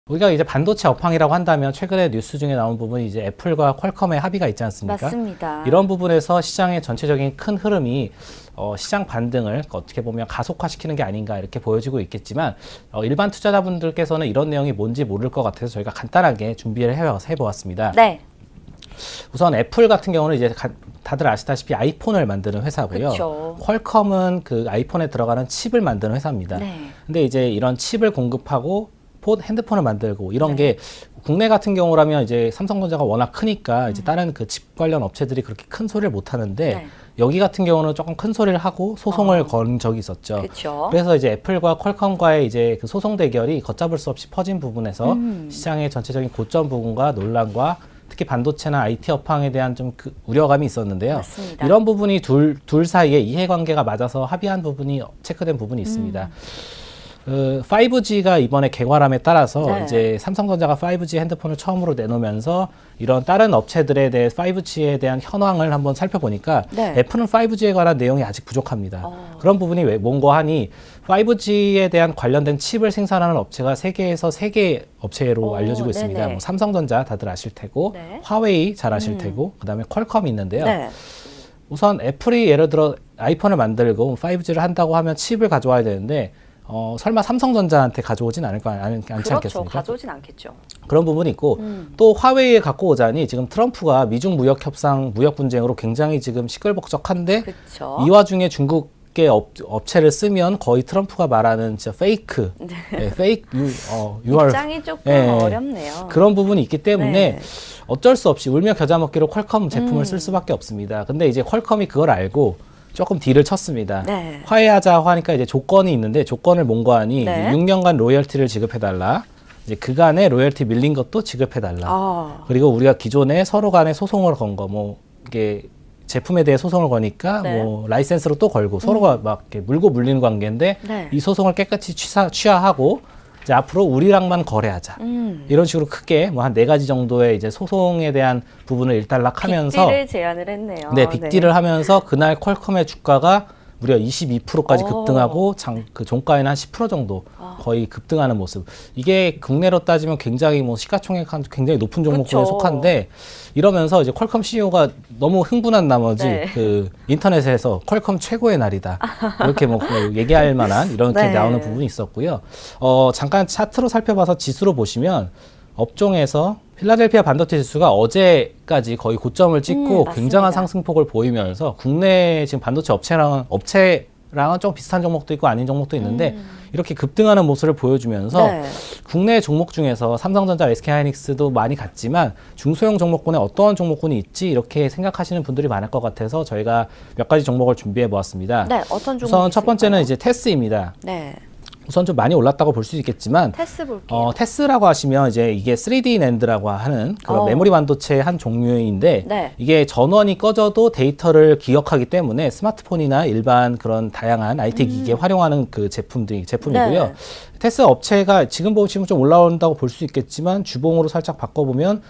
우리가 이제 반도체 업황이라고 한다면 최근에 뉴스 중에 나온 부분이 이제 애플과 퀄컴의 합의가 있지 않습니까? 맞습니다. 이런 부분에서 시장의 전체적인 큰 흐름이 시장 반등을 어떻게 보면 가속화시키는 게 아닌가 이렇게 보여지고 있겠지만 일반 투자자분들께서는 이런 내용이 뭔지 모를 것 같아서 저희가 간단하게 준비를 해보았습니다. 네. 우선 애플 같은 경우는 이제 다들 아시다시피 아이폰을 만드는 회사고요. 그쵸. 퀄컴은 그 아이폰에 들어가는 칩을 만드는 회사입니다. 네. 근데 이제 이런 칩을 공급하고 핸드폰을 만들고 이런 네. 게 국내 같은 경우라면 이제 삼성전자가 워낙 크니까 이제 다른 그 칩 관련 업체들이 그렇게 큰 소리를 못 하는데 네. 여기 같은 경우는 조금 큰 소리를 하고 소송을 건 적이 있었죠. 그쵸. 그래서 이제 애플과 퀄컴과의 이제 그 소송 대결이 걷잡을 수 없이 퍼진 부분에서 시장의 전체적인 고점 부분과 논란과 특히 반도체나 IT 업황에 대한 좀 그 우려감이 있었는데요. 맞습니다. 이런 부분이 둘 사이에 이해관계가 맞아서 합의한 부분이 체크된 부분이 있습니다. 5G가 이번에 개괄함에 따라서 네. 이제 삼성전자가 5G 핸드폰을 처음으로 내놓으면서 이런 다른 업체들에 대해 5G에 대한 현황을 한번 살펴보니까 네. 애플은 5G에 관한 내용이 아직 부족합니다. 그런 부분이 왜 뭔가 하니 5G에 대한 관련된 칩을 생산하는 업체가 세계에서 3개 업체로 알려지고 있습니다. 네네. 뭐 삼성전자 다들 아실 테고 네. 화웨이 잘 아실 테고 그다음에 퀄컴이 있는데요. 네. 우선 애플이 예를 들어 아이폰을 만들고 5G를 한다고 하면 칩을 가져와야 되는데 설마 삼성전자한테 가져오진 않지 그렇죠. 않겠습니까? 가져오진 않겠죠. 그런 부분이 있고 또 화웨이에 갖고 오자니 지금 트럼프가 미중 무역 협상, 무역 분쟁으로 굉장히 지금 시끌벅적한데 그렇죠. 이 와중에 중국의 업체를 쓰면 거의 트럼프가 말하는 진짜 페이크, 입장이 조금 어렵네요. 그런 부분이 있기 때문에 네. 어쩔 수 없이 울며 겨자 먹기로 퀄컴 제품을 쓸 수밖에 없습니다. 근데 이제 퀄컴이 그걸 알고 조금 딜을 쳤습니다. 네. 화해하자고 하니까 이제 조건이 있는데 조건을 뭔가 하니 네. 6년간 로열티를 지급해달라. 이제 그간의 로열티 밀린 것도 지급해달라. 아. 그리고 우리가 기존에 서로 간에 소송을 건 거, 뭐 이게 제품에 대해 소송을 거니까 네. 뭐 라이센스로 또 걸고 서로가 막 이렇게 물고 물리는 관계인데 네. 이 소송을 깨끗이 취하하고 이제 앞으로 우리랑만 거래하자. 이런 식으로 크게 뭐 한 4가지 정도의 이제 소송에 대한 부분을 일단락하면서 빅딜을 제안을 했네요. 네, 빅딜을 하면서 그날 퀄컴의 주가가 무려 22%까지 오. 급등하고 그 종가에는 한 10% 정도 거의 급등하는 모습. 이게 국내로 따지면 굉장히 뭐 시가총액 한 굉장히 높은 종목군에 그쵸. 속한데 이러면서 이제 퀄컴 CEO가 너무 흥분한 나머지 네. 그 인터넷에서 퀄컴 최고의 날이다. 이렇게 뭐 얘기할 만한 이렇게 네. 나오는 부분이 있었고요. 잠깐 차트로 살펴봐서 지수로 보시면 업종에서 필라델피아 반도체 지수가 어제까지 거의 고점을 찍고 맞습니다. 굉장한 상승폭을 보이면서 국내 지금 반도체 업체랑은 좀 비슷한 종목도 있고 아닌 종목도 있는데 이렇게 급등하는 모습을 보여주면서 네. 국내 종목 중에서 삼성전자, SK하이닉스도 많이 갔지만 중소형 종목군에 어떠한 종목군이 있지 이렇게 생각하시는 분들이 많을 것 같아서 저희가 몇 가지 종목을 준비해 보았습니다. 네, 어떤 종목이 우선 첫 번째는 있을까요? 이제 테스입니다. 네. 우선 좀 많이 올랐다고 볼 수 있겠지만 테스트 볼게요. 테스라고 하시면 이제 이게 3D 낸드라고 하는 그런 어. 메모리 반도체의 한 종류인데 네. 이게 전원이 꺼져도 데이터를 기억하기 때문에 스마트폰이나 일반 그런 다양한 IT 기기에 활용하는 그 제품이고요. 네. 테스 업체가 지금 보시면 좀 올라온다고 볼 수 있겠지만 주봉으로 살짝 바꿔보면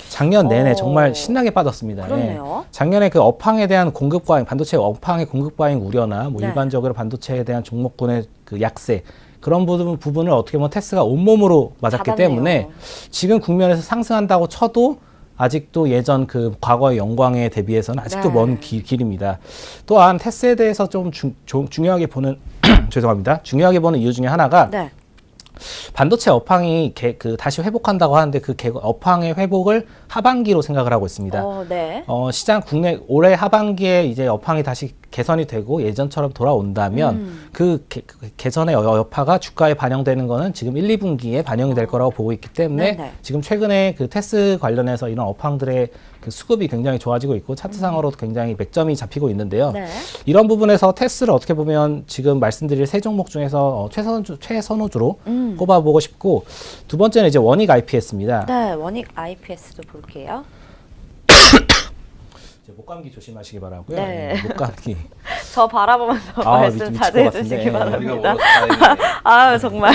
작년 내내 정말 신나게 빠졌습니다. 그렇네요. 작년에 그 업황에 대한 공급 과잉, 반도체 업황의 공급 과잉 우려나 뭐 네. 일반적으로 반도체에 대한 종목군의 그 약세 그런 부분을 어떻게 보면 테스가 온몸으로 맞았기 잡았네요. 때문에 지금 국면에서 상승한다고 쳐도 아직도 예전 그 과거의 영광에 대비해서는 아직도 네. 먼 길입니다. 또한 테스에 대해서 좀 중요하게 보는 죄송합니다. 중요하게 보는 이유 중에 하나가 네. 반도체 업황이 다시 회복한다고 하는데 그 업황의 회복을 하반기로 생각을 하고 있습니다. 네. 시장 국내 올해 하반기에 이제 업황이 다시 개선이 되고 예전처럼 돌아온다면 그 개선의 여파가 주가에 반영되는 거는 지금 1, 2분기에 반영이 될 거라고 보고 있기 때문에 네네. 지금 최근에 그 테스 관련해서 이런 업황들의 그 수급이 굉장히 좋아지고 있고 차트상으로도 굉장히 맥점이 잡히고 있는데요. 네. 이런 부분에서 테스를 어떻게 보면 지금 말씀드릴 세 종목 중에서 최선호주로 꼽아보고 싶고 두 번째는 이제 원익 IPS입니다. 네, 원익 IPS도 볼게요. 목감기 조심하시기 바라고요. 네. 목감기. 저 바라보면서 말씀 미칠 자제해 것 같은데. 주시기 머리가 바랍니다. 멀어서 다행이네요. 아 정말.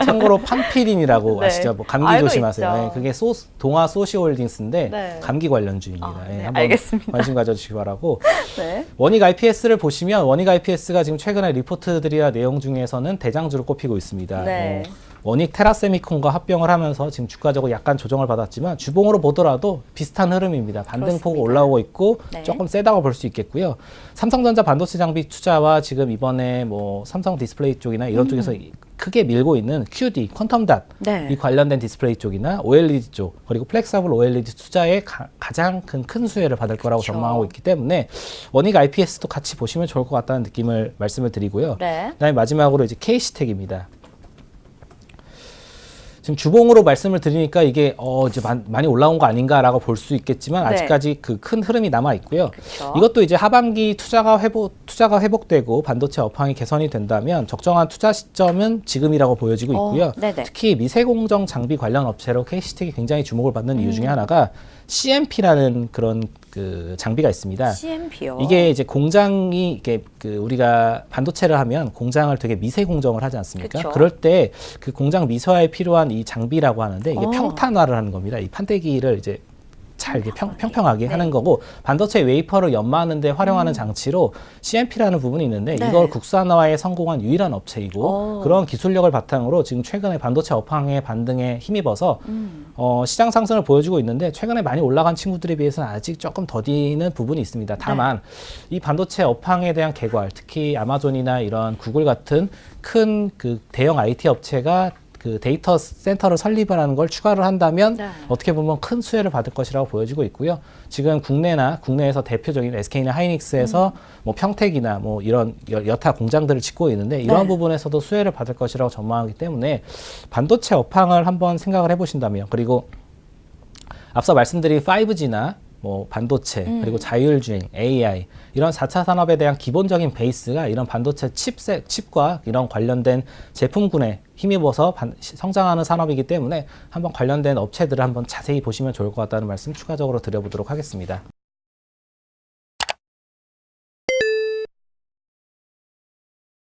참고로 판피린이라고 네. 아시죠? 뭐 감기 알고 조심하세요. 있죠. 네, 그게 동아 소시홀딩스인데 네. 감기 관련주입니다. 네, 한번 알겠습니다. 관심 가져주시기 바라고. 네. 원익 IPS를 보시면 원익 IPS가 지금 최근에 리포트들이나 내용 중에서는 대장주로 꼽히고 있습니다. 네. 원익 테라세미콘과 합병을 하면서 지금 주가적으로 약간 조정을 받았지만 주봉으로 보더라도 비슷한 흐름입니다. 반등폭 그렇습니다. 올라오고 있고 네. 조금 세다고 볼 수 있겠고요. 삼성전자 반도체 장비 투자와 지금 이번에 뭐 삼성 디스플레이 쪽이나 이런 쪽에서 크게 밀고 있는 QD, 퀀텀닷 네. 이 관련된 디스플레이 쪽이나 OLED 쪽 그리고 플렉서블 OLED 투자에 가장 큰 수혜를 받을 거라고 그렇죠. 전망하고 있기 때문에 원익 IPS도 같이 보시면 좋을 것 같다는 느낌을 말씀을 드리고요. 네. 그다음에 마지막으로 이제 KC텍입니다. 지금 주봉으로 말씀을 드리니까 이게 이제 많이 올라온 거 아닌가라고 볼 수 있겠지만 네. 아직까지 그 큰 흐름이 남아 있고요. 그쵸. 이것도 이제 하반기 투자가 회복되고 반도체 업황이 개선이 된다면 적정한 투자 시점은 지금이라고 보여지고 있고요. 네네. 특히 미세공정 장비 관련 업체로 KC텍이 굉장히 주목을 받는 이유 중에 하나가 CMP라는 그런 그 장비가 있습니다. CMP요. 이게 이제 공장이 이게 그 우리가 반도체를 하면 공장을 되게 미세 공정을 하지 않습니까? 그쵸. 그럴 때 그 공장 미세화에 필요한 이 장비라고 하는데 이게 어. 평탄화를 하는 겁니다. 이 판때기를 이제 잘 이렇게 평평하게 네. 하는 거고 반도체 웨이퍼를 연마하는 데 활용하는 장치로 CMP라는 부분이 있는데 네. 이걸 국산화에 성공한 유일한 업체이고 그런 기술력을 바탕으로 지금 최근에 반도체 업황의 반등에 힘입어서 시장 상승을 보여주고 있는데 최근에 많이 올라간 친구들에 비해서는 아직 조금 더디는 부분이 있습니다. 다만 이 반도체 업황에 대한 개괄, 특히 아마존이나 이런 구글 같은 큰 그 대형 IT 업체가 그 데이터 센터를 설립하는 걸 추가를 한다면 네. 어떻게 보면 큰 수혜를 받을 것이라고 보여지고 있고요. 지금 국내에서 대표적인 SK나 하이닉스에서 뭐 평택이나 뭐 이런 여타 공장들을 짓고 있는데 이런 네. 부분에서도 수혜를 받을 것이라고 전망하기 때문에 반도체 업황을 한번 생각을 해보신다면 그리고 앞서 말씀드린 5G나 뭐 반도체 그리고 자율주행, AI 이런 4차 산업에 대한 기본적인 베이스가 이런 반도체 칩과 이런 관련된 제품군에 힘입어서 성장하는 산업이기 때문에 한번 관련된 업체들을 한번 자세히 보시면 좋을 것 같다는 말씀 추가적으로 드려보도록 하겠습니다.